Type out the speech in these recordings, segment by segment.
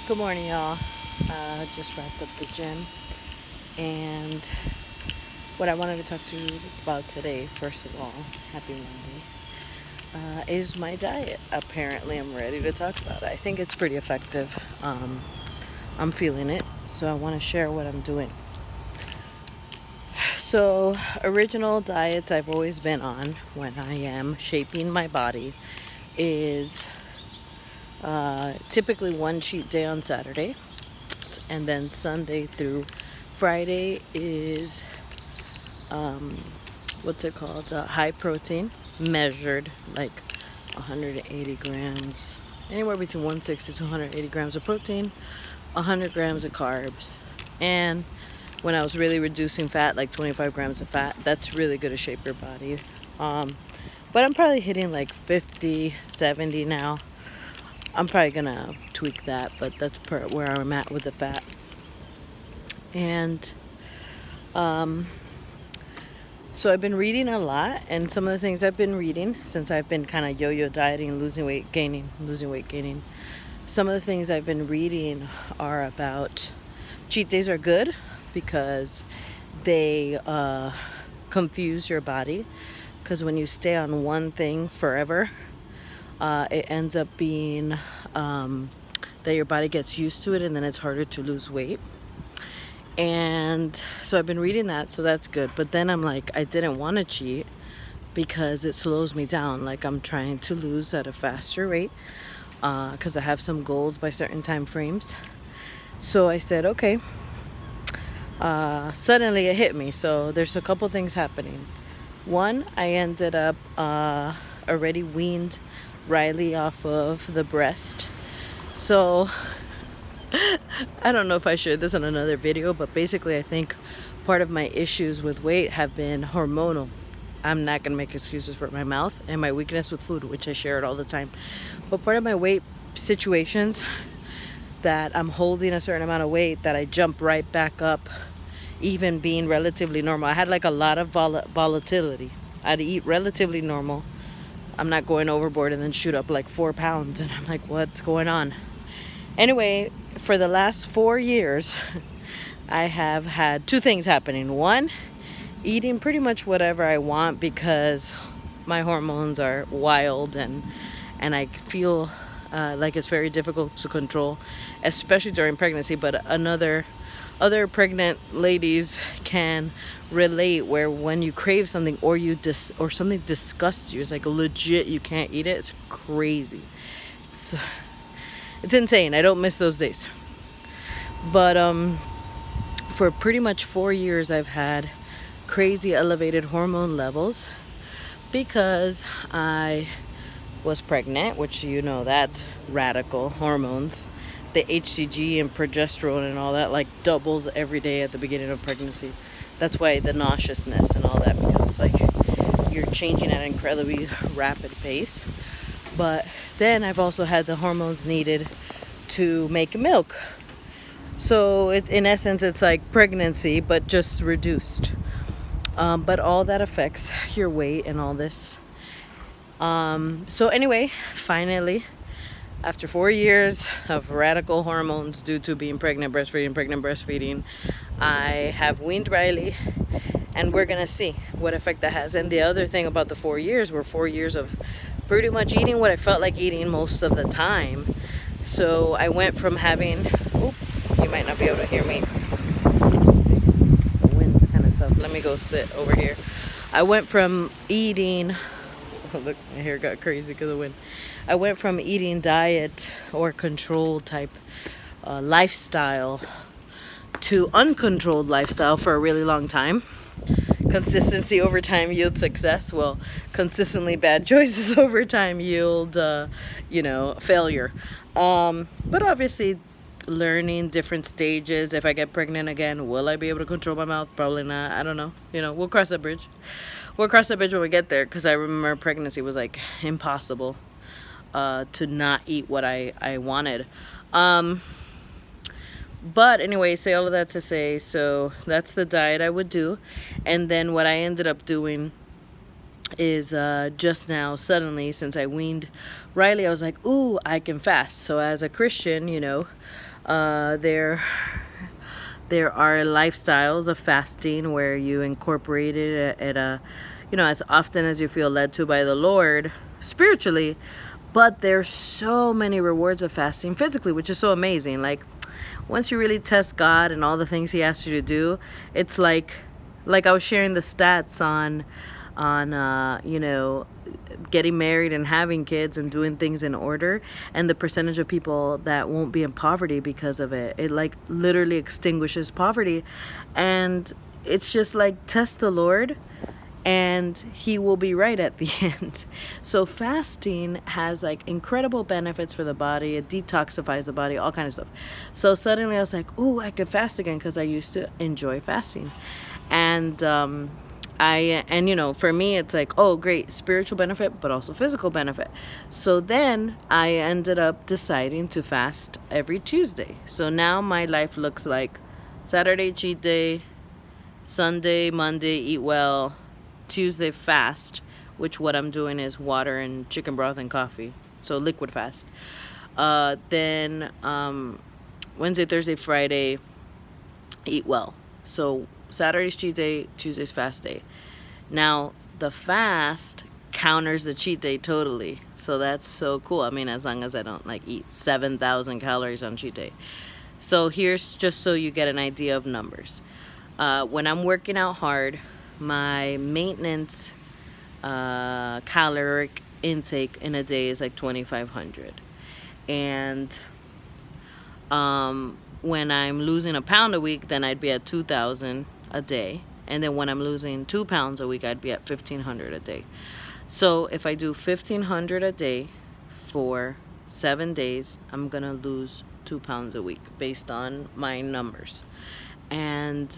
Good morning, y'all. Just wrapped up the gym, and what I wanted to talk to you about today, first of all, happy Monday, is my diet. Apparently, I'm ready to talk about it. I think it's pretty effective. I'm feeling it, so I want to share what I'm doing. So, original diets I've always been on when I am shaping my body is typically one cheat day on Saturday, and then Sunday through Friday is what's it called? High protein, measured like 180 grams, anywhere between 160 to 180 grams of protein, 100 grams of carbs, and when I was really reducing fat, like 25 grams of fat. That's really good to shape your body. But I'm probably hitting like 50, 70 now. I'm probably gonna tweak that, but that's where I'm at with the fat. And so I've been reading a lot, and some of the things I've been reading since I've been kind of yo-yo dieting, losing weight, gaining. Some of the things I've been reading are about cheat days are good because they confuse your body. Because when you stay on one thing forever, it ends up being that your body gets used to it, and then it's harder to lose weight. And so I've been reading that, so that's good. But then I'm like, I didn't want to cheat because it slows me down. Like, I'm trying to lose at a faster rate because I have some goals by certain time frames. So I said, okay. Suddenly it hit me. So there's a couple things happening. One, I ended up already weaned Riley off of the breast. So I don't know if I shared this in another video, but basically I think part of my issues with weight have been hormonal. I'm not going to make excuses for my mouth and my weakness with food, which I share it all the time. But part of my weight situations that I'm holding a certain amount of weight that I jump right back up, even being relatively normal. I had like a lot of volatility. I'd eat relatively normal. I'm not going overboard and then shoot up like 4 pounds. And I'm like, what's going on? Anyway, for the last 4 years, I have had two things happening. One, eating pretty much whatever I want because my hormones are wild, and I feel like it's very difficult to control, especially during pregnancy. But other pregnant ladies can relate, where when you crave something or or something disgusts you, it's like legit you can't eat it. It's crazy. It's insane. I don't miss those days. But for pretty much 4 years I've had crazy elevated hormone levels because I was pregnant, which that's radical hormones. The HCG and progesterone and all that like doubles every day at the beginning of pregnancy. That's why the nauseousness and all that, because it's like you're changing at an incredibly rapid pace. But then I've also had the hormones needed to make milk. So in essence, it's like pregnancy, but just reduced. But all that affects your weight and all this. So anyway, finally, after 4 years of radical hormones due to being pregnant, breastfeeding, I have weaned Riley, and we're gonna see what effect that has. And the other thing about the 4 years were 4 years of pretty much eating what I felt like eating most of the time. So I went from having, you might not be able to hear me. The wind's kind of tough. Let me go sit over here. I went from eating, look, my hair got crazy because of the wind. I went from eating diet or control type lifestyle to uncontrolled lifestyle for a really long time. Consistency over time yields success. Well, consistently bad choices over time yield, failure. But obviously, learning different stages. If I get pregnant again, will I be able to control my mouth? Probably not. I don't know. We'll cross that bridge. We'll cross that bridge when we get there, because I remember pregnancy was like impossible to not eat what I wanted. But anyway, say all of that to say, so that's the diet I would do. And then what I ended up doing is just now, suddenly, since I weaned Riley, I was like, ooh, I can fast. So as a Christian, there are lifestyles of fasting where you incorporate it at a, as often as you feel led to by the Lord spiritually. But there's so many rewards of fasting physically, which is so amazing. Like, once you really test God and all the things He asks you to do, it's like I was sharing the stats on getting married and having kids and doing things in order, and the percentage of people that won't be in poverty because of it. It like literally extinguishes poverty. And it's just like, test the Lord and He will be right at the end. So fasting has like incredible benefits for the body. It detoxifies the body, all kind of stuff. So suddenly I was like, ooh, I could fast again, because I used to enjoy fasting. And for me, it's like, oh great, spiritual benefit but also physical benefit. So then I ended up deciding to fast every Tuesday. So now my life looks like Saturday cheat day, Sunday, Monday eat well, Tuesday fast, which what I'm doing is water and chicken broth and coffee, so liquid fast. Then Wednesday, Thursday, Friday eat well. So Saturday's cheat day, Tuesday's fast day. Now the fast counters the cheat day totally, so that's so cool. I mean, as long as I don't like eat 7,000 calories on cheat day. So here's just so you get an idea of numbers. When I'm working out hard, my maintenance caloric intake in a day is like 2,500. And when I'm losing a pound a week, then I'd be at 2,000 a day. And then when I'm losing 2 pounds a week, I'd be at 1,500 a day. So if I do 1,500 a day for 7 days, I'm gonna lose 2 pounds a week based on my numbers. And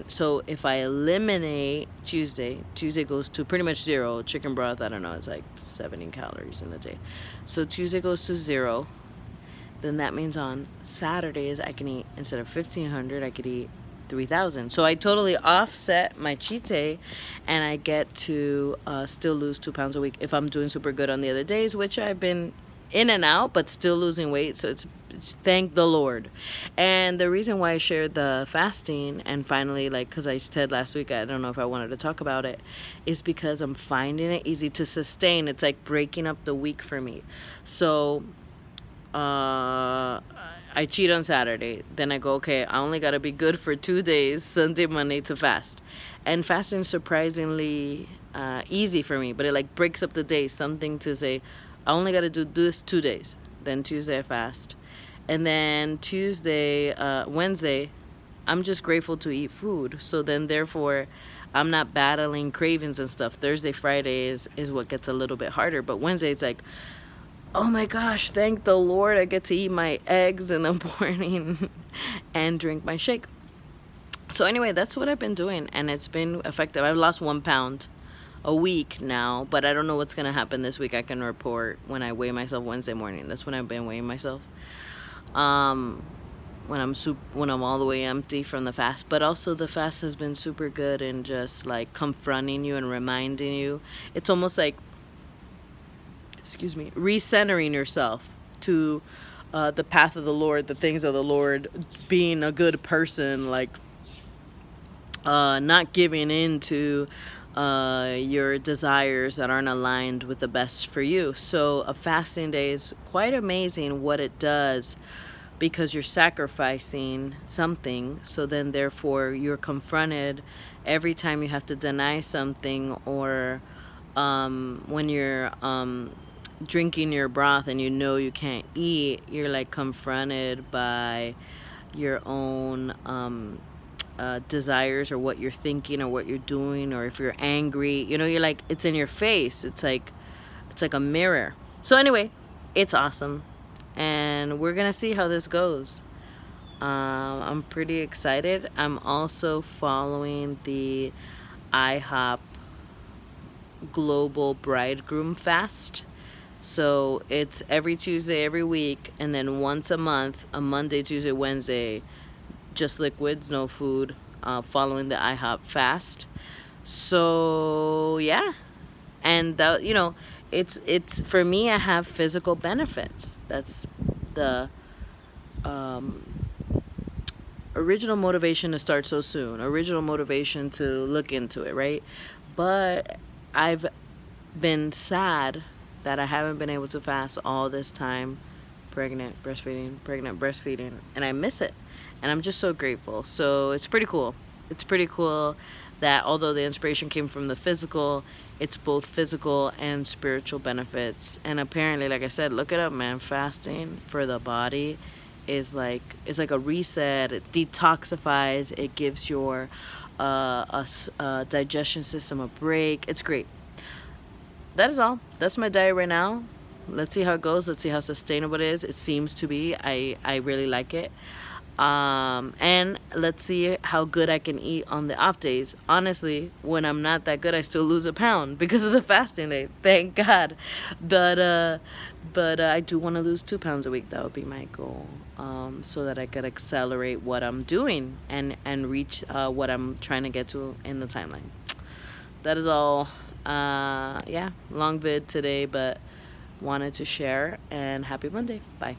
so if I eliminate Tuesday goes to pretty much zero. Chicken broth, I don't know, it's like 70 calories in a day. So Tuesday goes to zero. Then that means on Saturdays I can eat, instead of 1,500, I could eat 3,000. So I totally offset my cheat day, and I get to still lose 2 pounds a week if I'm doing super good on the other days, which I've been in and out, but still losing weight. So it's thank the Lord. And the reason why I shared the fasting, and finally, like, because I said last week I don't know if I wanted to talk about it, is because I'm finding it easy to sustain. It's like breaking up the week for me. So I cheat on Saturday. Then I go, okay, I only got to be good for 2 days, Sunday, Monday, to fast. And fasting is surprisingly easy for me, but it like breaks up the day. Something to say, I only got to do this 2 days. Then Tuesday I fast. And then Wednesday, I'm just grateful to eat food. So then therefore, I'm not battling cravings and stuff. Thursday, Friday is what gets a little bit harder. But Wednesday, it's like, oh my gosh, thank the Lord, I get to eat my eggs in the morning and drink my shake. So anyway, that's what I've been doing, and it's been effective. I've lost 1 pound a week now, but I don't know what's going to happen this week. I can report when I weigh myself Wednesday morning. That's when I've been weighing myself. When I'm all the way empty from the fast. But also the fast has been super good in just like confronting you and reminding you. It's almost like, recentering yourself to the path of the Lord, the things of the Lord, being a good person, like not giving in to your desires that aren't aligned with the best for you. So a fasting day is quite amazing what it does, because you're sacrificing something. So then therefore you're confronted every time you have to deny something, or when you're drinking your broth and you can't eat, you're like confronted by your own desires, or what you're thinking, or what you're doing, or if you're angry, you're like, it's in your face. It's like a mirror. So anyway, it's awesome, and we're gonna see how this goes. I'm pretty excited. I'm also following the IHOP Global Bridegroom Fast. So it's every Tuesday, every week, and then once a month, a Monday, Tuesday, Wednesday, just liquids, no food, following the IHOP fast. So yeah, and that, it's for me. I have physical benefits. That's the um, original motivation to start so soon. Original motivation to look into it, right? But I've been sad that I haven't been able to fast all this time, pregnant, breastfeeding, and I miss it. And I'm just so grateful. So it's pretty cool. It's pretty cool that although the inspiration came from the physical, it's both physical and spiritual benefits. And apparently, like I said, look it up, man. Fasting for the body is like, it's like a reset. It detoxifies. It gives your digestion system a break. It's great. That is all. That's my diet right now. Let's see how it goes. Let's see how sustainable it is. It seems to be. I really like it. And let's see how good I can eat on the off days. Honestly, when I'm not that good, I still lose a pound because of the fasting day. Thank God. But I do want to lose 2 pounds a week. That would be my goal. So that I could accelerate what I'm doing and reach what I'm trying to get to in the timeline. That is all. Yeah, long vid today, but wanted to share, and happy Monday. Bye.